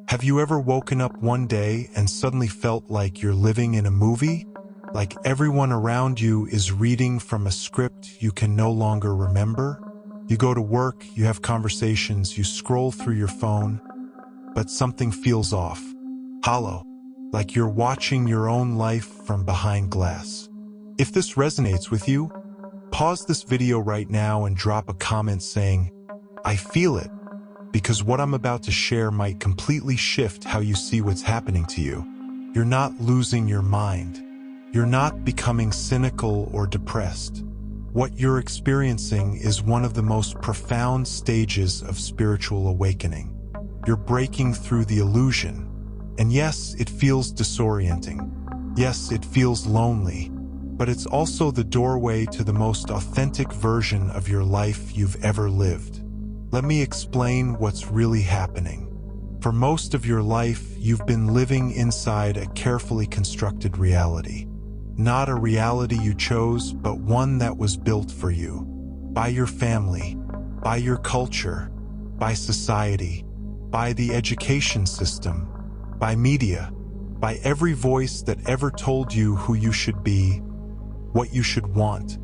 Have you ever woken up one day and suddenly felt like you're living in a movie? Like everyone around you is reading from a script you can no longer remember? You go to work, you have conversations, you scroll through your phone, but something feels off. Hollow. Like you're watching your own life from behind glass. If this resonates with you, pause this video right now and drop a comment saying, "I feel it," because what I'm about to share might completely shift how you see what's happening to you. You're not losing your mind. You're not becoming cynical or depressed. What you're experiencing is one of the most profound stages of spiritual awakening. You're breaking through the illusion. And yes, it feels disorienting. Yes, it feels lonely. But it's also the doorway to the most authentic version of your life you've ever lived. Let me explain what's really happening. For most of your life, you've been living inside a carefully constructed reality. Not a reality you chose, but one that was built for you. By your family, by your culture, by society, by the education system, by media, by every voice that ever told you who you should be, what you should want,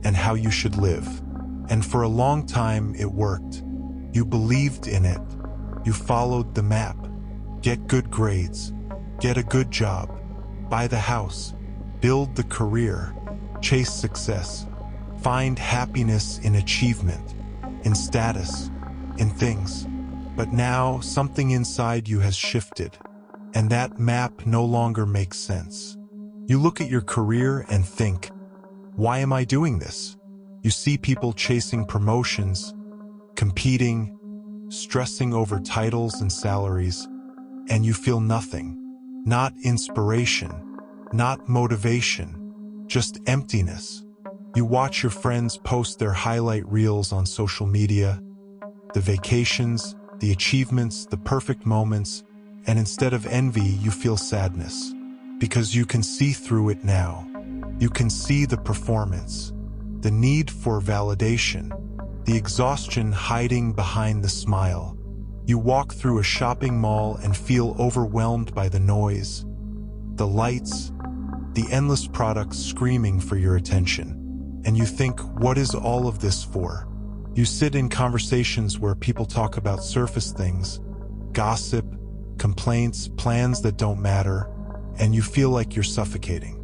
and how you should live. And for a long time, it worked. You believed in it. You followed the map. Get good grades. Get a good job. Buy the house. Build the career. Chase success. Find happiness in achievement, in status, in things. But now, something inside you has shifted, and that map no longer makes sense. You look at your career and think, why am I doing this? You see people chasing promotions, competing, stressing over titles and salaries, and you feel nothing. Not inspiration, not motivation, just emptiness. You watch your friends post their highlight reels on social media, the vacations, the achievements, the perfect moments, and instead of envy, you feel sadness. Because you can see through it now. You can see the performance, the need for validation, the exhaustion hiding behind the smile. You walk through a shopping mall and feel overwhelmed by the noise, the lights, the endless products screaming for your attention. And you think, what is all of this for? You sit in conversations where people talk about surface things, gossip, complaints, plans that don't matter, and you feel like you're suffocating.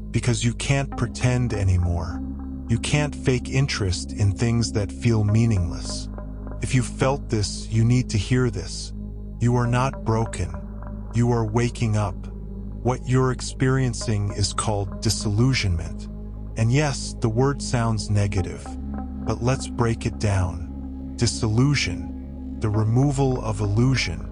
Because you can't pretend anymore. You can't fake interest in things that feel meaningless. If you felt this, you need to hear this. You are not broken. You are waking up. What you're experiencing is called disillusionment. And yes, the word sounds negative, but let's break it down. Disillusion, the removal of illusion.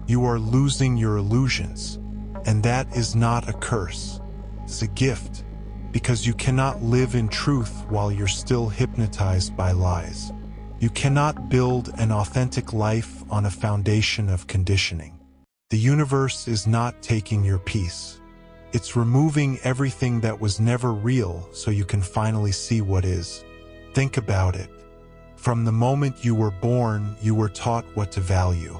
You are losing your illusions, and that is not a curse. It's a gift, because you cannot live in truth while you're still hypnotized by lies. You cannot build an authentic life on a foundation of conditioning. The universe is not taking your peace. It's removing everything that was never real so you can finally see what is. Think about it. From the moment you were born, you were taught what to value.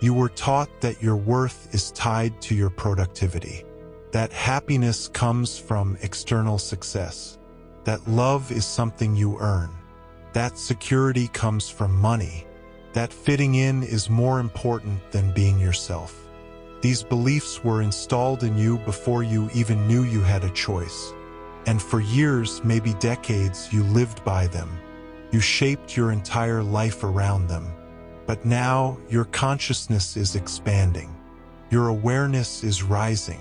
You were taught that your worth is tied to your productivity, that happiness comes from external success, that love is something you earn, that security comes from money, that fitting in is more important than being yourself. These beliefs were installed in you before you even knew you had a choice. And for years, maybe decades, you lived by them. You shaped your entire life around them. But now, your consciousness is expanding. Your awareness is rising.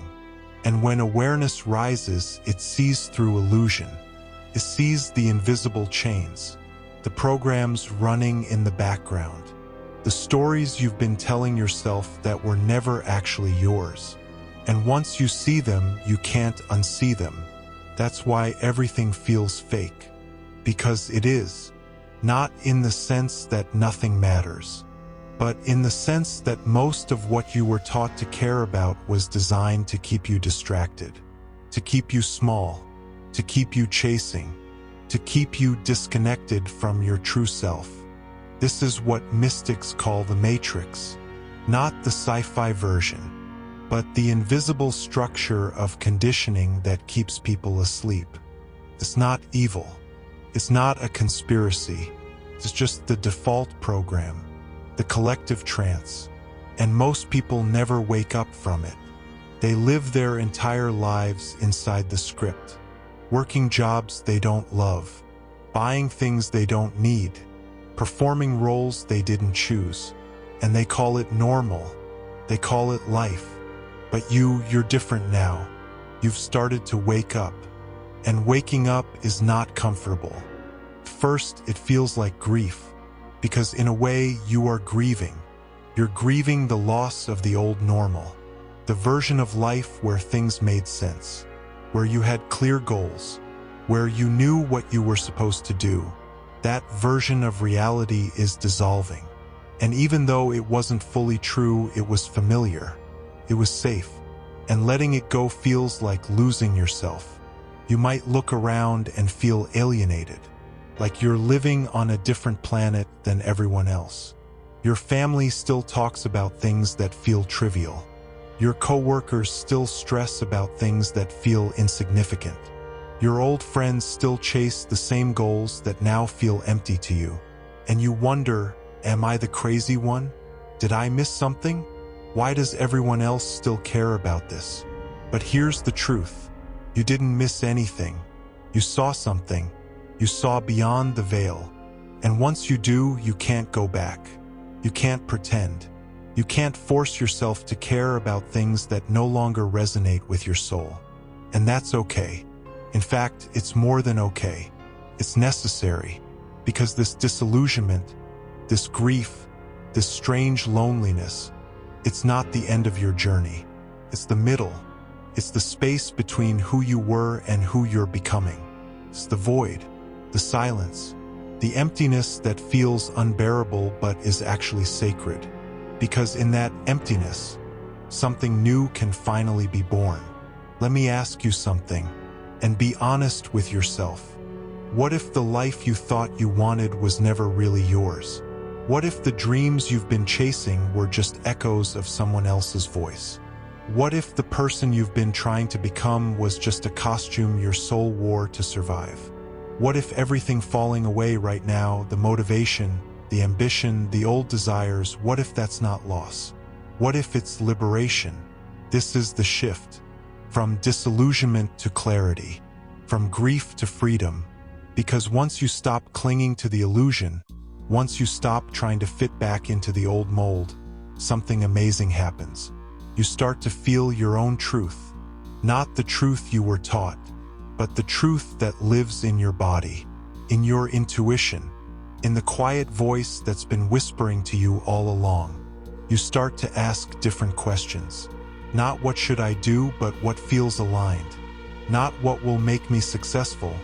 And when awareness rises, it sees through illusion. It sees the invisible chains, the programs running in the background, the stories you've been telling yourself that were never actually yours. And once you see them, you can't unsee them. That's why everything feels fake. Because it is. Not in the sense that nothing matters, but in the sense that most of what you were taught to care about was designed to keep you distracted, to keep you small, to keep you chasing, to keep you disconnected from your true self. This is what mystics call the matrix. Not the sci-fi version, but the invisible structure of conditioning that keeps people asleep. It's not evil. It's not a conspiracy. It's just the default program, the collective trance. And most people never wake up from it. They live their entire lives inside the script, working jobs they don't love, buying things they don't need, performing roles they didn't choose. And they call it normal. They call it life. But you're different now. You've started to wake up. And waking up is not comfortable. First, it feels like grief, because in a way you are grieving. You're grieving the loss of the old normal, the version of life where things made sense, where you had clear goals, where you knew what you were supposed to do. That version of reality is dissolving. And even though it wasn't fully true, it was familiar. It was safe. And letting it go feels like losing yourself. You might look around and feel alienated, like you're living on a different planet than everyone else. Your family still talks about things that feel trivial. Your coworkers still stress about things that feel insignificant. Your old friends still chase the same goals that now feel empty to you. And you wonder, am I the crazy one? Did I miss something? Why does everyone else still care about this? But here's the truth. You didn't miss anything. You saw something. You saw beyond the veil. And once you do, you can't go back. You can't pretend. You can't force yourself to care about things that no longer resonate with your soul. And that's okay. In fact, it's more than okay. It's necessary. Because this disillusionment, this grief, this strange loneliness, it's not the end of your journey. It's the middle. It's the space between who you were and who you're becoming. It's the void, the silence, the emptiness that feels unbearable but is actually sacred. Because in that emptiness, something new can finally be born. Let me ask you something, and be honest with yourself. What if the life you thought you wanted was never really yours? What if the dreams you've been chasing were just echoes of someone else's voice? What if the person you've been trying to become was just a costume your soul wore to survive? What if everything falling away right now, the motivation, the ambition, the old desires, what if that's not loss? What if it's liberation? This is the shift. From disillusionment to clarity. From grief to freedom. Because once you stop clinging to the illusion, once you stop trying to fit back into the old mold, something amazing happens. You start to feel your own truth. Not the truth you were taught, but the truth that lives in your body, in your intuition, in the quiet voice that's been whispering to you all along. You start to ask different questions. Not what should I do, but what feels aligned. Not what will make me successful,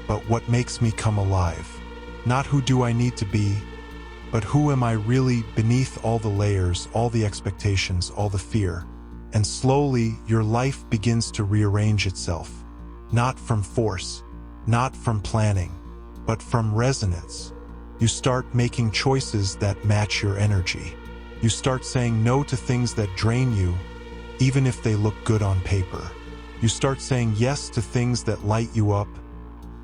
but what makes me come alive. Not who do I need to be, but who am I really beneath all the layers, all the expectations, all the fear. And slowly, your life begins to rearrange itself. Not from force, not from planning, but from resonance. You start making choices that match your energy. You start saying no to things that drain you, even if they look good on paper. You start saying yes to things that light you up,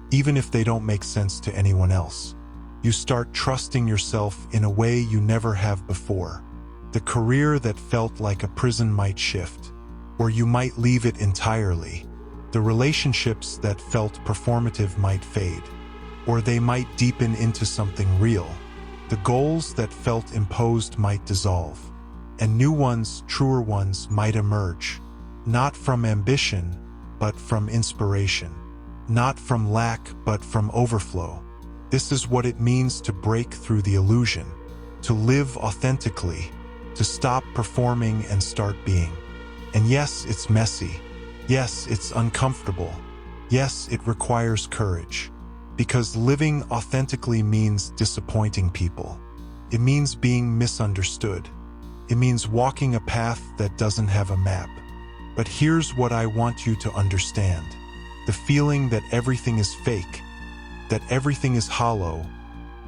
even if they don't make sense to anyone else. You start trusting yourself in a way you never have before. The career that felt like a prison might shift, or you might leave it entirely. The relationships that felt performative might fade, or they might deepen into something real. The goals that felt imposed might dissolve, and new ones, truer ones, might emerge. Not from ambition, but from inspiration. Not from lack, but from overflow. This is what it means to break through the illusion, to live authentically, to stop performing and start being. And yes, it's messy. Yes, it's uncomfortable. Yes, it requires courage. Because living authentically means disappointing people. It means being misunderstood. It means walking a path that doesn't have a map. But here's what I want you to understand. The feeling that everything is fake, that everything is hollow,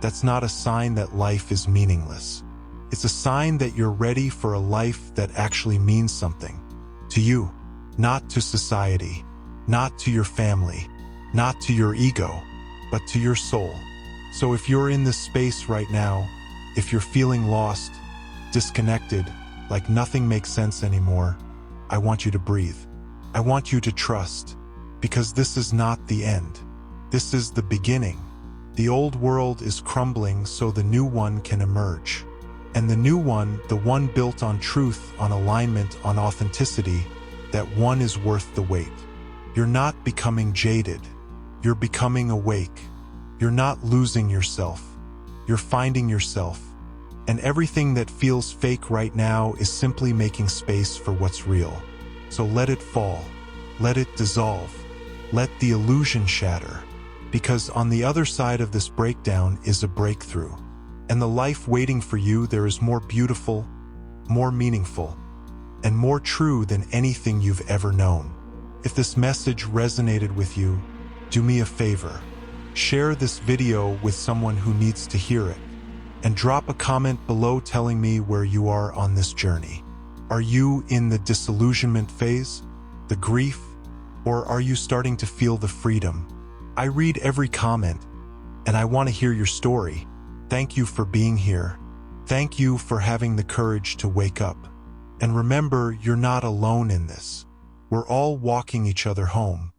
that's not a sign that life is meaningless. It's a sign that you're ready for a life that actually means something. To you, not to society, not to your family, not to your ego, but to your soul. So if you're in this space right now, if you're feeling lost, disconnected, like nothing makes sense anymore, I want you to breathe. I want you to trust, because this is not the end. This is the beginning. The old world is crumbling so the new one can emerge. And the new one, the one built on truth, on alignment, on authenticity, that one is worth the wait. You're not becoming jaded. You're becoming awake. You're not losing yourself. You're finding yourself. And everything that feels fake right now is simply making space for what's real. So let it fall. Let it dissolve. Let the illusion shatter. Because on the other side of this breakdown is a breakthrough. And the life waiting for you there is more beautiful, more meaningful, and more true than anything you've ever known. If this message resonated with you, do me a favor. Share this video with someone who needs to hear it. And drop a comment below telling me where you are on this journey. Are you in the disillusionment phase, the grief, or are you starting to feel the freedom? I read every comment, and I want to hear your story. Thank you for being here. Thank you for having the courage to wake up. And remember, you're not alone in this. We're all walking each other home.